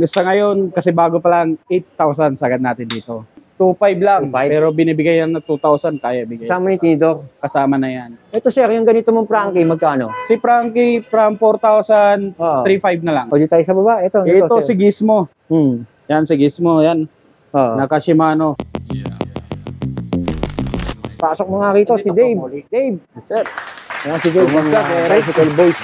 Sa ngayon, kasi bago pa lang, 8,000 sagad natin dito. 2,500 lang, 2,500. pero binibigay yan ng 2,000, kaya bigay. Kasama yung tinidor. Kasama na yan. Ito sir, yung ganito mong Frankie, magkano? Si Frankie, from 4,000, 3,500 na lang. O di tayo sa baba, ito. Ito si Gizmo. Yan, si Gizmo, yan. Naka Shimano. Pasok mo nga rito, si Dave. Dave. Yes, sir. Yan si Dave. Kumusta, Eric? Bicycle Boys.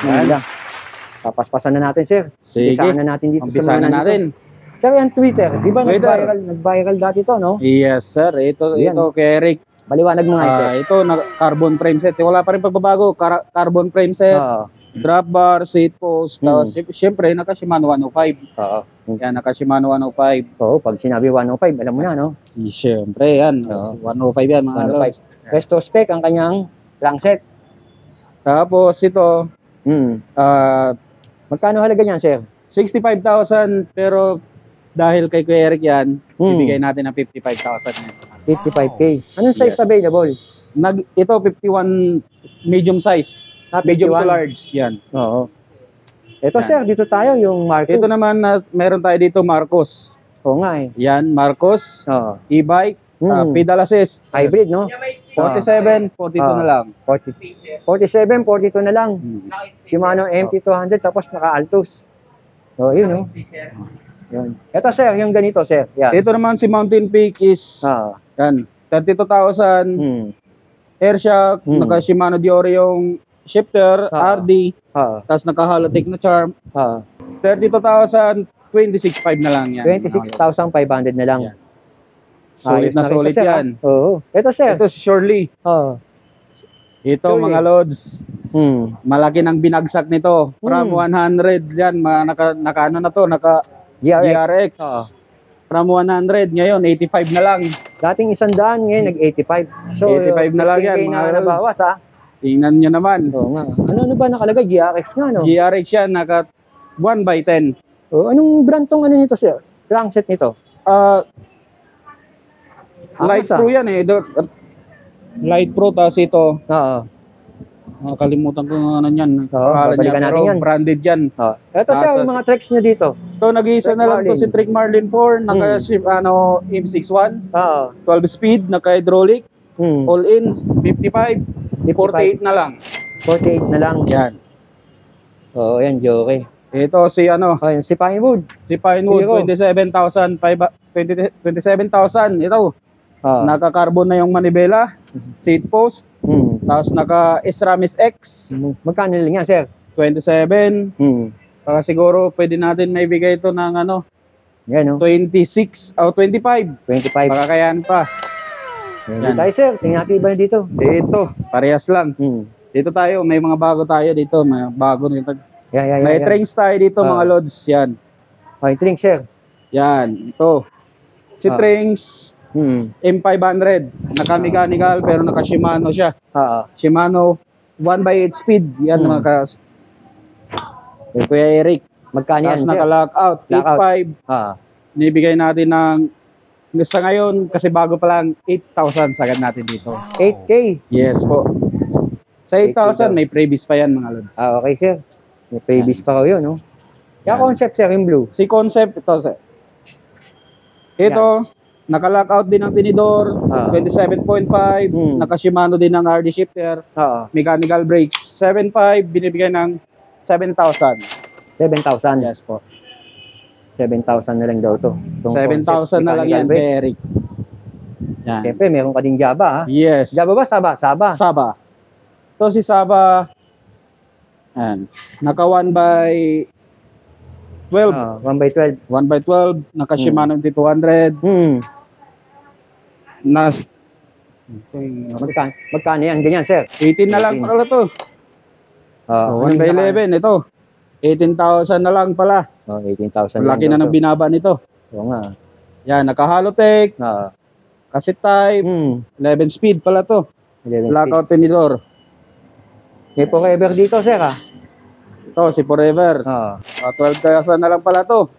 Papaspasan na natin, sir. Sige. Umpisahan na natin dito. Umpisahan na natin. Sir, yan Twitter. Di ba nag-viral dati to, no? Yes, sir. Ito kay Eric. Baliwanag mo nga ito. Ito, carbon frame set. Wala pa rin pagbabago. Carbon frame set, drop bar, seat post. Tapos, syempre, naka Shimano 105. Yan, naka Shimano 105. Oo, pag sinabi 105, alam mo na, no? Syempre, yan. 105 yan, mga lods. Resto spec ang kanyang lang set. Tapos, ito, magkano halaga niyan, sir? 65,000, pero dahil kay Kuya Eric yan, ibigay natin ng 55,000. 55K. Anong size available? Ito, 51 medium size. Medium to large, yan. Oo. Ito, sir, dito tayo, yung Marcos. Ito naman, meron tayo dito, Marcos. Oo nga eh. Yan, Marcos, e-bike, pedal assist. Hybrid, no? 47, 42 na lang. 47, 42 na lang. Shimano MT200, tapos naka-Altos. So, yun, no? Yun. Ito, sir, yung ganito, sir. Yan. Ito naman si Mountain Peak is, yan, 32,000. Air shock, naka Shimano Diore yung shifter, RD, tapos naka Halotech na charm. 32,000, 26,500 na lang yan. 26,500 na lang. Yan. Sulit na sulit yan. Oo. Ito, sir. Ito si Shirley. Ito, mga loads. Malaki ng binagsak nito. From 100 yan, naka ano na to, naka GRX. From 100, ngayon 85 na lang. Dating 100, ngayon nag-85. So, 85 na lang yan, mga loads. Nabawas, ha? Tingnan nyo naman. Oo nga. Ano ba nakalagay? GRX nga, no? GRX yan, naka 1x10. Anong brand tong ano nito, sir? Crankset nito? Light Pro yan eh. Light Pro, tapos ito. Nakalimutan ko ano yan. Balikan natin yan. Branded yan. Ito sir, yung mga tricks nyo dito. Ito, nag-iisa na lang to si Trick Marlin 4. Naka M61. 12 speed, naka hydraulic. All in, 55. 48 na lang. 48 na lang. Yan. Oo, yan, joke. Ito si ano? Si Pinewood. Si Pinewood, 27,000. 27,000. Ito. Naka-carbon na yung manibela. Seat post. Tapos naka-SRAMIS X. Magkano lang yan, sir? 27. Siguro pwede natin may bigay ito ng ano? Yan, no? 26 o 25. 25. Makakayan pa. Yan tayo, sir. Tingnan natin iba dito. Dito, parehas lang. Dito tayo, may mga bago tayo dito. May bago nito. May Trinks tayo dito, mga lods. Yan. May Trinks, sir. Yan, ito. Si Trinks, M500. Naka-mechanical pero naka-Shimano siya. Shimano 1x8 speed. Yan mga Kuya Eric. Magkano yan, sir? Naka-lockout. 8.5. Nibigay natin ng sa ngayon, kasi bago pa lang, 8,000 sagad natin dito. 8K? Yes po. Sa 8,000, may previous pa yan, mga lods. Okay, sir. May previous pa kayo, no? Yung concept, sir, yung blue. Si concept, ito, sir. Ito, naka-lockout din ng tinidor, 27.5, naka-Shimano din ng RD shifter, mechanical brakes, 7.5, binibigay ng 7,000. 7,000? Yes po. 7,000 na lang daw to. 7,000 na lang yan, Eric. Yan. Siyempre, meron ka din Java, ha? Yes. Java ba? Saba? Saba. Ito si Saba. Yan. Naka 1x12. 1x12. 1x12. Naka Shimano MT200. Magkano yan? Ganyan, sir? 18 na lang pala to. 1x11. Ito. 18,000 na lang pala. 18,000 laki na ng binaba nito. Oo nga. Yan, naka-Halotech. Cassette type. 11 speed pala to. Lockout tinidor. May forever dito, sir, ha? Ito, si Forever. 12,000 na lang pala to.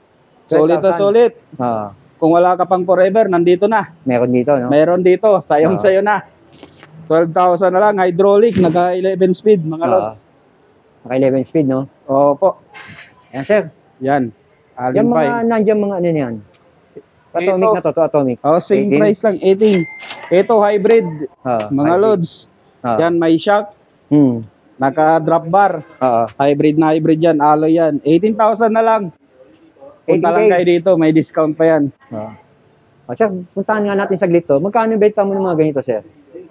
Sulit na sulit. Kung wala ka pang Forever, nandito na. Meron dito, no? Meron dito. Sayong sayo na. 12,000 na lang. Hydraulic. Naka-11 speed, mga lods. Naka 11 speed, no? Opo. Yan, sir. Yan. Allen Yung mga 5. nandiyan mga ano yan. Atomic Ito. na to, atomic. Oh, same 18. price lang, 18. Ito, hybrid. Mga hybrid. loads. Yan, may shock. Naka-drop bar. Hybrid na hybrid yan. Alloy yan. 18,000 na lang. Punta 18K. lang kayo dito. May discount pa yan. Sir, puntahan nga natin saglit to. Magkano benta mo ng mga ganito, sir?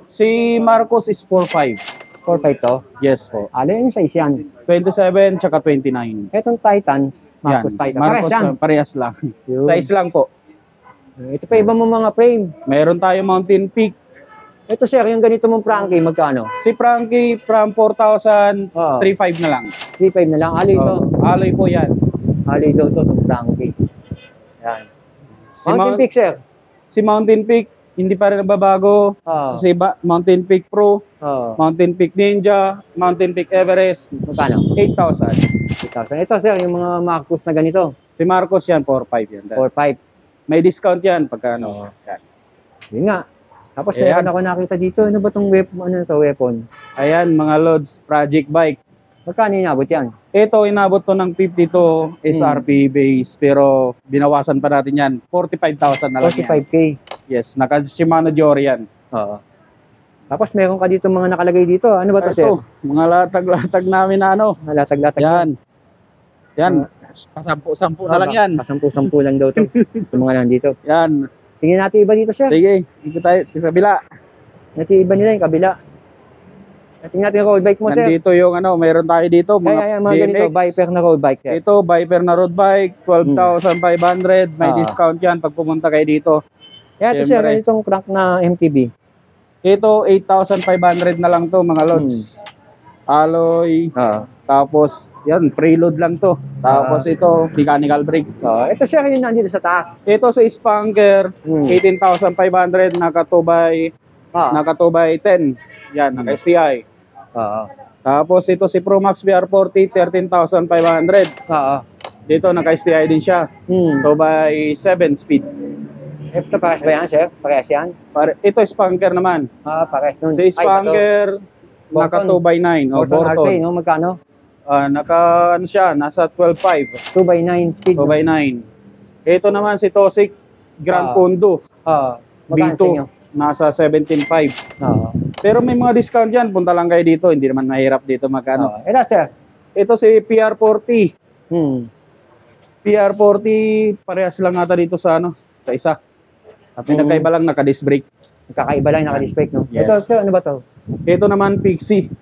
Si Marcos is 4.5. 4.5 to? Yes po. Ano yung size yan? 27 tsaka 29. Etong Titans, Marcos Yan. Titan. Marcos, Parehas lang. parehas lang. Yun. Size lang po. Ito pa iba mo mga frame. Meron tayo Mountain Peak. Ito, sir, yung ganito mong Frankie, magkano? Si Frankie from 4,000, 3.5 na lang. 3.5 na lang. Alloy to. Alloy po yan. Alloy daw to, itong Frankie. Yan. Si Mountain Peak, sir. Si Mountain Peak, hindi pa rin nababago. Si Mountain Peak Pro, Mountain Peak Ninja, Mountain Peak Everest. Magkano? 8,000. 8,000. Ito, sir, yung mga Marcos na ganito. Si Marcos yan, 4.5 yan. 4.5. May discount yan pagka ano. Yan. Yun nga. Tapos Ayan. meron ako nakita dito. Ano ba itong weapon? Ano to, weapon? Ayan, mga loads, project bike. Magkano inabot yan? Ito, inabot to ng 52 SRP base, pero binawasan pa natin yan. 45,000 na lang yan. 45K. Yes, naka Shimano Diore yan. Tapos meron ka dito mga nakalagay dito. Ano ba to, sir? Ito, mga latag-latag namin na ano. Latag-latag. Yan. Yan. Pasampu-sampu na lang yan. Pasampu-sampu lang daw to. Sa mga nandito. Yan. Tingnan natin iba dito, sir. Sige, ikot tayo sa kabila. Natin iba nila yung kabila. Tingnan natin yung road bike mo, sir. Nandito yung ano, meron tayo dito, mga mga ganito, Viper na road bike, sir. Ito, Viper na road bike, 12,500. May discount yan pag pumunta kayo dito. Yan, ito, sir, itong crank na MTB. Ito, 8,500 na lang to, mga loads. Alloy. Tapos, yan, preload lang to. Tapos ito, mechanical brake. Ito, sir, yung nandito sa taas. Ito sa Spanker, 18,500, naka 2 by 10. Yan, naka STI. Tapos ito si Promax VR40, 13,500. Dito, naka STI din siya. 2 by 7 speed. Ito, parehas ba yan, sir? Parehas yan? Ito, Spanker naman. Parehas nun. Si Spanker, naka 2 by 9. Borton RC, no? Magkano? Naka, ano siya, nasa 12.5. 2 by 9 speed. 2 by 9. Ito naman si Tosik Grand Condo. Magkano B2, sa inyo? nasa 17.5. Pero may mga discount yan. Punta lang kayo dito. Hindi naman mahirap dito magkano. Ito, sir. Ito si PR40. PR40, parehas lang ata dito sa ano, sa isa. At may nagkaiba lang, naka-disc brake. Nagkakaiba lang, naka-disc brake, no? Yes. Ito, sir, ano ba to? Ito naman, Pixie.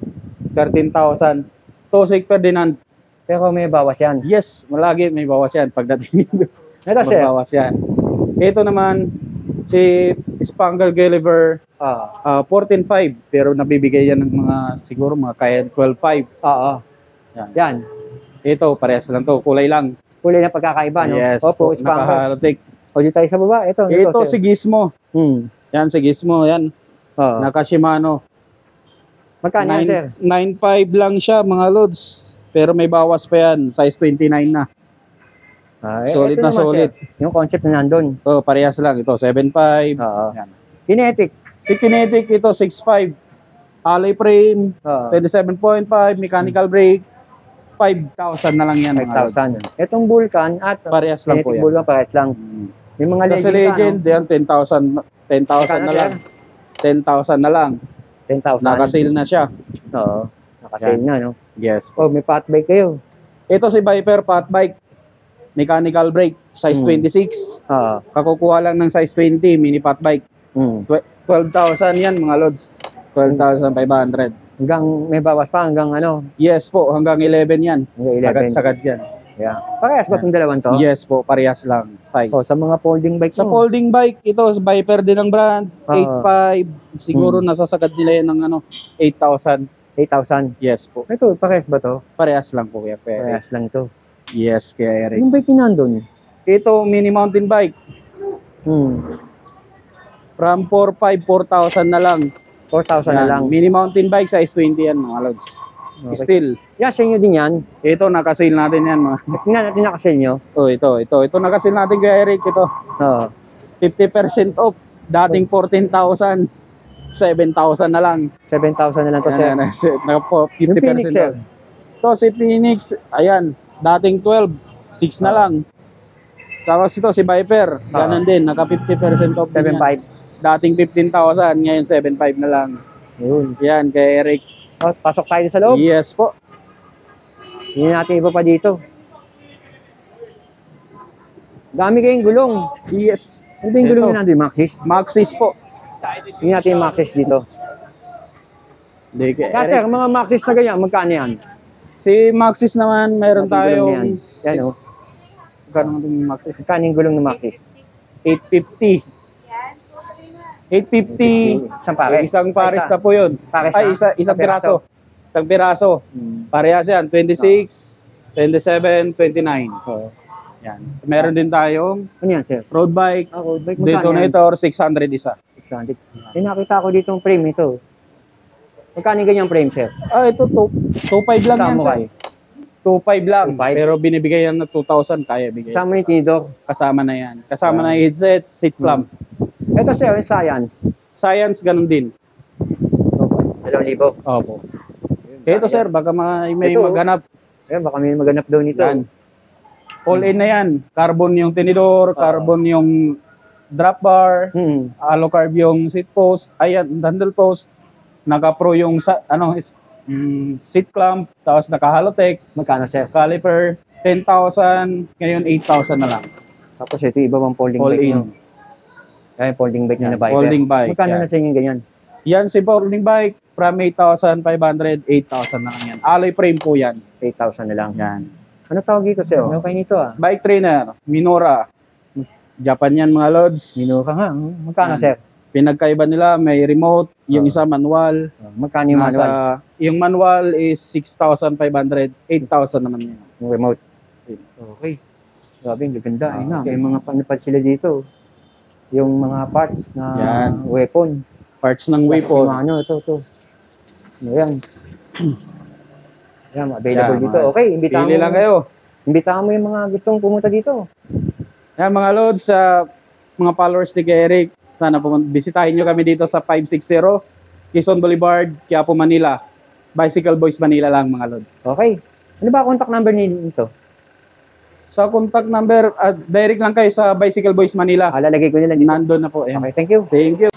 13,000. Tosik Ferdinand. Pero may bawas yan. Yes, malagi may bawas yan. Pagdating dito, Ito, sir. bawas yan. Ito naman, si Spanker Gulliver, 14.5. Pero nabibigay yan ng mga, siguro mga kaya 12.5. Yan. Ito, parehas lang to. Kulay lang. Kulay na pagkakaiba, no? Yes. Opo, Spanker. Naka-halotic. O, dito tayo sa baba. Ito Si Gizmo. Yan, si Gizmo. Yan. Naka Shimano. Magkano yan, sir? 9.5 lang siya, mga loads. Pero may bawas pa yan. Size 29 na. Solid ito na naman, solid. Sir, yung concept na nandun. Parehas lang. Ito, 7.5. Yan. Kinetic. Si Kinetic, ito, 6.5. Alloy frame, 27.5. Mechanical brake. 5,000 na lang yan. 5,000. Itong Vulcan at parehas lang po yan. Vulcan, parehas lang. May mga Sa Legend, yan, 10,000 na lang. 10,000 na lang. 10,000. Naka-sale na siya. Naka-sale na, no? Yes. May fat bike kayo. Ito si Viper fat bike. Mechanical brake, size 26. Kakukuha lang ng size 20, mini fat bike. 12,000 yan, mga loads. 12,500. Hanggang may bawas pa, hanggang ano? Yes po, hanggang 11 yan. Hanggang 11. Sagad yan. Yeah. Parehas ba itong dalawang to? Yes po, parehas lang. Size. Sa mga folding bike Sa folding bike, ito, Viper din ang brand. 8.5. Siguro nasasagad nila yan ng ano, 8,000. 8,000? Yes po. Ito, parehas ba to? Parehas lang po. Parehas lang to. Yes, kaya Eric. Yung bike yung nandun? Ito, mini mountain bike. From 4,500, 4,000 na lang. 4,000 na lang. Mini mountain bike, size 20 yan, mga lods. Still. Sa inyo din yan? Ito, nakasale natin yan, mga. Tingnan natin nakasale nyo. Ito nakasale natin kay Eric, ito. 50% off. Dating 14,000. 7,000 na lang. 7,000 na lang to, sir. Naka 50% Phoenix, sir. off. Ito si Phoenix, ayan, dating 12, 6 na lang. Tapos ito, si Viper. Ganun din, naka 50% off. 7.5. Dating 15,000, ngayon 7.5 na lang. Yun. Yan, kay Eric. Oh, pasok tayo sa loob. Yes po. Hindi natin iba pa dito. Dami kayong gulong. Yes. Ano ba yung gulong Ito. na nandun? Maxxis? Maxis po. Hindi natin yung Maxxis dito. Hindi, kay Kasi Eric. mga Maxxis na ganyan, magkano yan? Si Maxis naman, meron Ang gulong na yan. tayong... Yan o. Magkano naman yung Maxis? Magkano yung gulong ng Maxxis? 850. 850. Isang pares. Isang pares na po yun. Pares Ay, na? isang piraso. Isang piraso. Parehas yan. 26, 27, 29. Oo. Yan. Meron din tayong Ano yan, sir? road bike, Road bike, magkano yan? detonator, 600 isa. 600. Nakita ko dito yung frame ito. Magkano yung ganyang frame, sir? Ah, ito 2.5 lang yan, Kasama sir. kayo. 2.5 lang. 2.5? Pero binibigay yan ng 2,000, kaya bigay. Kasama yung tinidor. Kasama na yan. Kasama na yung headset, seat clamp. Ito, sir, yung Science. Science, ganun din. 2,000. Opo. Ito, sir, baka may Ito. maganap. Ayan, baka may maganap daw nito. Yan. All in na yan. Carbon yung tinidor, carbon yung drop bar, allo carb yung seat post, ayan, handle post, naka-pro yung seat clamp, tapos naka-halotech, Magkano, sir? caliper, 10,000, ngayon 8,000 na lang. Tapos ito, iba bang folding All bike in. nyo? Ayan, folding bike nyo Yan, na bike. folding bike, Magkano yan. na sa inyo ganyan? Yan si folding bike, from 8,500, 8,000 na lang yan. Alloy frame po yan. 8,000 na lang. Yan. Ano tawag dito, sir? Oh. Ano kayo nito, ah? Bike trainer, Minora. Japan yan mga lods. Mino ka nga. Magkano, Yan. sir? Pinagkaiba nila, may remote, yung isa manual. Magkano yung manual? Yung manual is 6,500, 8,000 naman yun. Yung remote. Okay. Grabe, ang gaganda. Ayun na, may mga panipad sila dito. Yung mga parts na Yan. weapon. Parts ng weapon. Yung ano, ito. Ano yan? Yan, available Yan, dito. mga- Okay, imbitahan Pili lang kayo. Imbitahan mo yung mga gustong pumunta dito. Yan mga lods, sa mga followers ni Eric, sana bisitahin nyo kami dito sa 560 Quezon Boulevard, Quiapo, Manila. Bicycle Boys Manila lang mga lods. Okay. Ano ba contact number nito? Sa contact number, direct lang kayo sa Bicycle Boys Manila. Lalagay ko nila dito. Nandun na po. Ayan. Okay, thank you. Thank you.